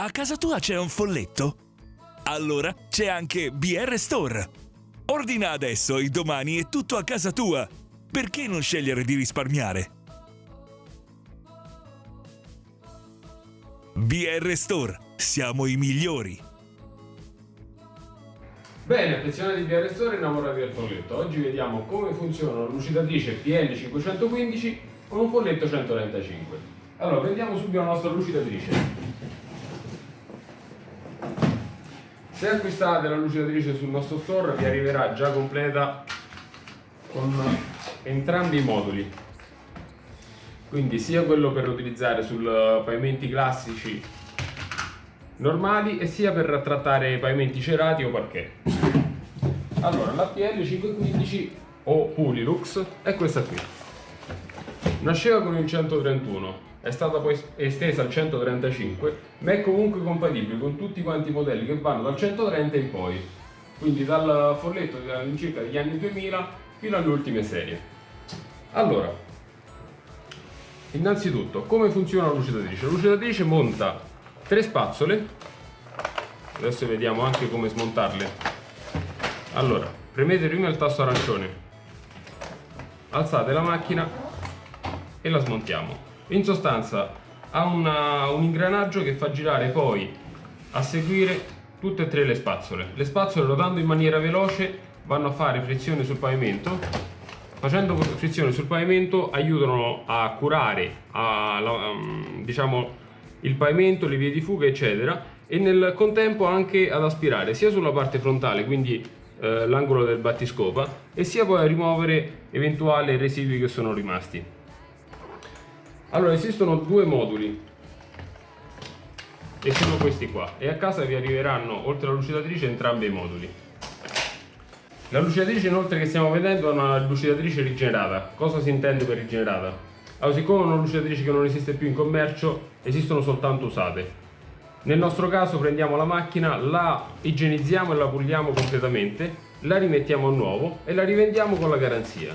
A casa tua c'è un folletto? Allora c'è anche BR Store. Ordina adesso e domani è tutto a casa tua. Perché non scegliere di risparmiare? BR Store, siamo i migliori. Bene, affezionati di BR Store, innamorati del folletto. Oggi vediamo come funziona una lucidatrice PL515 con un folletto 135. Allora, prendiamo subito la nostra lucidatrice. Se acquistate la lucidatrice sul nostro store vi arriverà già completa con entrambi i moduli, quindi sia quello per utilizzare sul pavimenti classici normali e sia per trattare pavimenti cerati o parquet. Allora, la PL515 o Pulilux è questa qui. Nasceva con il 131, è stata poi estesa al 135, ma è comunque compatibile con tutti quanti i modelli che vanno dal 130 in poi, quindi dal folletto all'incirca degli anni 2000 fino alle ultime serie. Allora, innanzitutto, come funziona la lucidatrice? La lucidatrice monta 3 spazzole, adesso vediamo anche come smontarle. Allora, premete prima il tasto arancione, alzate la macchina e la smontiamo. In sostanza ha un ingranaggio che fa girare poi a seguire tutte e 3 le spazzole. Le spazzole, rotando in maniera veloce, vanno a fare frizione sul pavimento. Facendo frizione sul pavimento aiutano a curare diciamo, il pavimento, le vie di fuga eccetera, e nel contempo anche ad aspirare sia sulla parte frontale, quindi l'angolo del battiscopa, e sia poi a rimuovere eventuali residui che sono rimasti. Allora, esistono 2 moduli e sono questi qua, e a casa vi arriveranno oltre alla lucidatrice entrambi i moduli. La lucidatrice inoltre che stiamo vedendo è una lucidatrice rigenerata. Cosa si intende per rigenerata? Allora, siccome è una lucidatrice che non esiste più in commercio, esistono soltanto usate. Nel nostro caso prendiamo la macchina, la igienizziamo e la puliamo completamente, la rimettiamo a nuovo e la rivendiamo con la garanzia.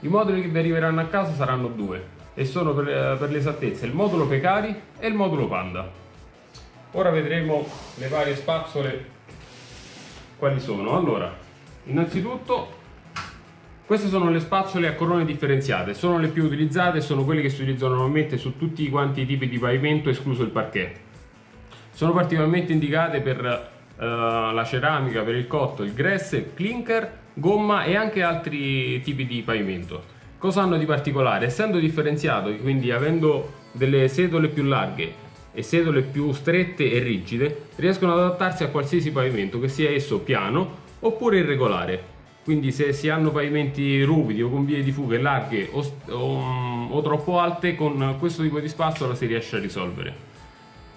I moduli che vi arriveranno a casa saranno 2 e sono per l'esattezza il modulo Pecari e il modulo Panda. Ora vedremo le varie spazzole quali sono. Allora, innanzitutto queste sono le spazzole a corone differenziate, sono le più utilizzate, sono quelle che si utilizzano normalmente su tutti quanti i tipi di pavimento escluso il parquet. Sono particolarmente indicate per la ceramica, per il cotto, il gress, il clinker, gomma e anche altri tipi di pavimento. Cosa hanno di particolare? Essendo differenziato, quindi avendo delle setole più larghe e setole più strette e rigide, riescono ad adattarsi a qualsiasi pavimento, che sia esso piano oppure irregolare. Quindi se si hanno pavimenti ruvidi o con vie di fuga larghe o troppo alte, con questo tipo di spazzola si riesce a risolvere.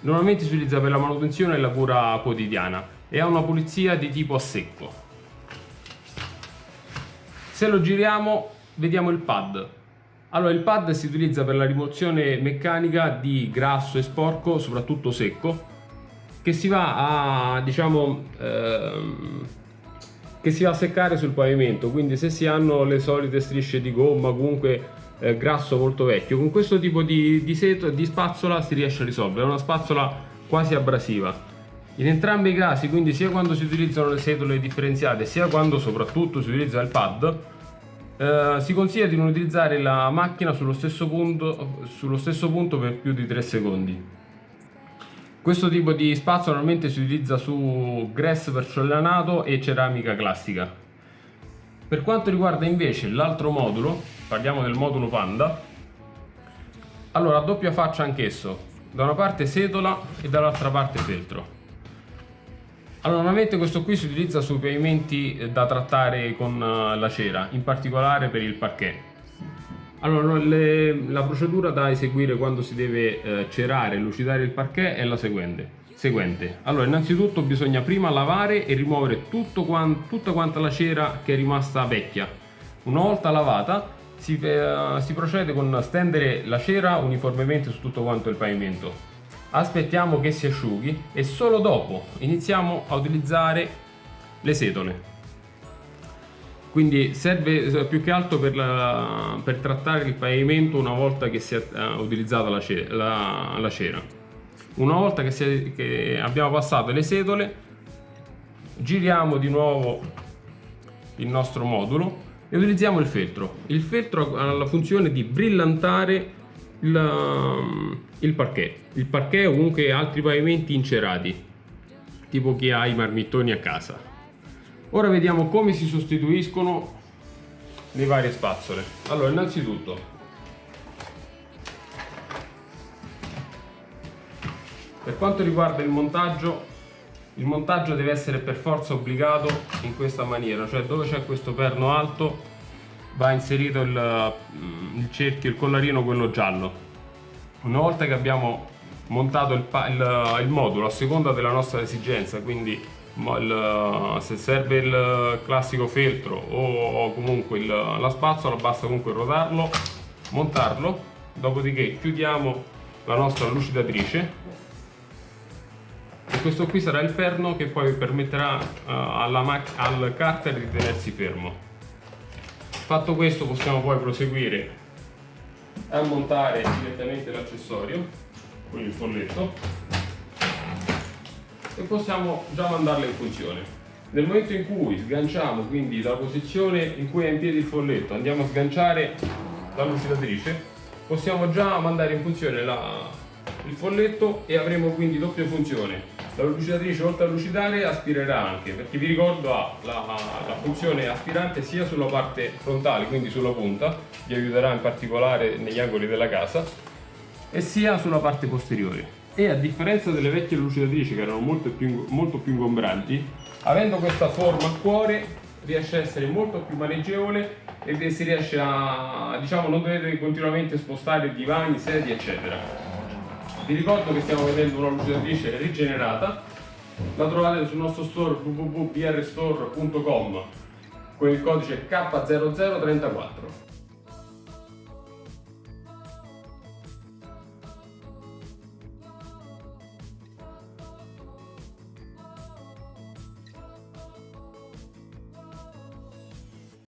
Normalmente si utilizza per la manutenzione e la cura quotidiana e ha una pulizia di tipo a secco. Se lo giriamo vediamo il pad. Allora, il pad si utilizza per la rimozione meccanica di grasso e sporco, soprattutto secco, che si va a che si va a seccare sul pavimento. Quindi se si hanno le solite strisce di gomma, comunque grasso molto vecchio, con questo tipo di spazzola si riesce a risolvere. È una spazzola quasi abrasiva. In entrambi i casi, quindi sia quando si utilizzano le setole differenziate sia quando soprattutto si utilizza il pad, si consiglia di non utilizzare la macchina sullo stesso punto per più di 3 secondi. Questo tipo di spazzola normalmente si utilizza su gress porcellanato e ceramica classica. Per quanto riguarda invece l'altro modulo, parliamo del modulo Panda. Allora, a doppia faccia anch'esso, da una parte setola e dall'altra parte feltro. Allora, normalmente questo qui si utilizza sui pavimenti da trattare con la cera, in particolare per il parquet. Allora, la procedura da eseguire quando si deve cerare e lucidare il parquet è la seguente. Allora, innanzitutto bisogna prima lavare e rimuovere tutta quanta la cera che è rimasta vecchia. Una volta lavata si procede con stendere la cera uniformemente su tutto quanto il pavimento. Aspettiamo che si asciughi e solo dopo iniziamo a utilizzare le setole. Quindi serve più che altro per trattare il pavimento una volta che si è utilizzata la cera. Una volta che abbiamo passato le setole, giriamo di nuovo il nostro modulo e utilizziamo il feltro. Il feltro ha la funzione di brillantare il parquet. Il parquet o comunque altri pavimenti incerati, tipo chi ha i marmittoni a casa. Ora vediamo come si sostituiscono le varie spazzole. Allora, innanzitutto, per quanto riguarda il montaggio deve essere per forza obbligato in questa maniera, cioè dove c'è questo perno alto va inserito il cerchio, il collarino, quello giallo. Una volta che abbiamo montato il modulo a seconda della nostra esigenza, quindi se serve il classico feltro o comunque la spazzola, basta comunque rotarlo, montarlo, dopodiché chiudiamo la nostra lucidatrice. E questo qui sarà il perno che poi permetterà al carter di tenersi fermo. Fatto questo, possiamo poi proseguire a montare direttamente l'accessorio con il folletto e possiamo già mandarlo in funzione. Nel momento in cui sganciamo, quindi dalla posizione in cui è in piedi il folletto, andiamo a sganciare la lucidatrice, possiamo già mandare in funzione il folletto e avremo quindi doppia funzione. La lucidatrice, oltre a lucidare, aspirerà anche, perché vi ricordo ha la funzione aspirante sia sulla parte frontale, quindi sulla punta, vi aiuterà in particolare negli angoli della casa, e sia sulla parte posteriore. E a differenza delle vecchie lucidatrici che erano molto più ingombranti, avendo questa forma a cuore riesce a essere molto più maneggevole e si riesce a, diciamo, non dovete continuamente spostare divani, sedie, eccetera. Vi ricordo che stiamo vedendo una lucidatrice rigenerata, la trovate sul nostro store www.brstore.com con il codice K0034.